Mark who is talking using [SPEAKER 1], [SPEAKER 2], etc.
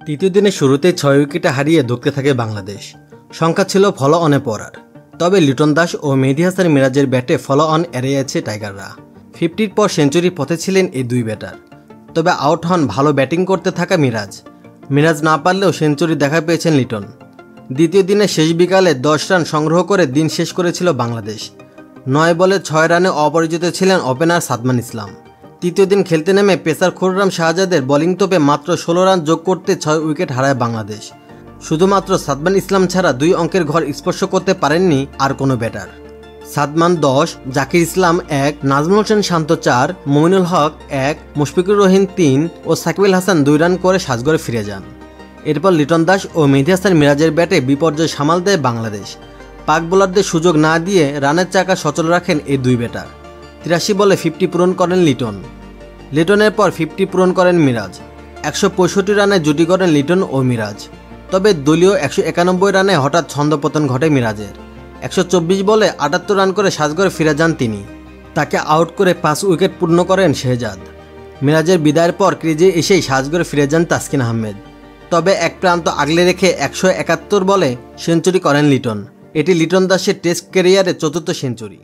[SPEAKER 1] তৃতীয় দিনের শুরুতে ৬ উইকেটে হারিয়ে ধুঁকতে থাকে বাংলাদেশ। সংখ্যা ছিল ফলো অনে পড়ার, তবে লিটন দাস ও মেহেদী হাসান মিরাজের ব্যাটে ফলো অন এড়িয়েছে টাইগাররা। 50-র পর সেঞ্চুরির পথে ছিলেন এই দুই ব্যাটার, তবে আউট হন ভালো ব্যাটিং করতে থাকা মিরাজ না পারলেও সেঞ্চুরি দেখা পেয়েছেন লিটন। দ্বিতীয় দিনে শেষ বিকালে 10 রান সংগ্রহ করে দিন শেষ করেছিল বাংলাদেশ। 9 বলে 6 রানে অপরাজিত ছিলেন ওপেনার সাদমান ইসলাম। তৃতীয় দিন খেলতে নেমে পেসার খুররাম শাহজাদের বোলিং তোপে মাত্র 16 রান যোগ করতে 6 উইকেট হারায় বাংলাদেশ। শুধুমাত্র সাদমান ইসলাম ছাড়া 2 অঙ্কের ঘর স্পর্শ করতে পারেননি আর কোনো ব্যাটার। সাদমান 10, জাকির ইসলাম 1, নাজমুল হোসেন শান্ত 4, মমিনুল হক 1, মুশফিকুর রহিম 3 ও সাকিব আল হাসান 2 রান করে সাজঘরে ফিরে যান। এরপর লিটন দাস ও মেহেদী হাসান মিরাজের ব্যাটে বিপর্যয় সামাল দেয় বাংলাদেশ। পাক বোলারদের সুযোগ না দিয়ে রানের চাকা সচল রাখেন এই দুই ব্যাটার। 83 বলে 50 পূরণ করেন লিটনের পর 50 পূরণ করেন মিরাজ। 165 রানে জুটি করেন লিটন ও মিরাজ। তবে দলীয় 191 রানে হঠাৎ ছন্দপতন ঘটে মিরাজের। 124 বলে 78 রান করে সাজঘরে ফিরে যান তিনি। তাকে আউট করে 5 উইকেট পূর্ণ করেন শেহজাদ। মিরাজের বিদায়ের পর ক্রিজে এসেই সাজঘরে ফিরে যান তাসকিন আহমেদ। তবে এক প্রান্ত আগলে রেখে 171 বলে সেঞ্চুরি করেন লিটন। এটি লিটন দাসের টেস্ট ক্যারিয়ারে 4র্থ সেঞ্চুরি।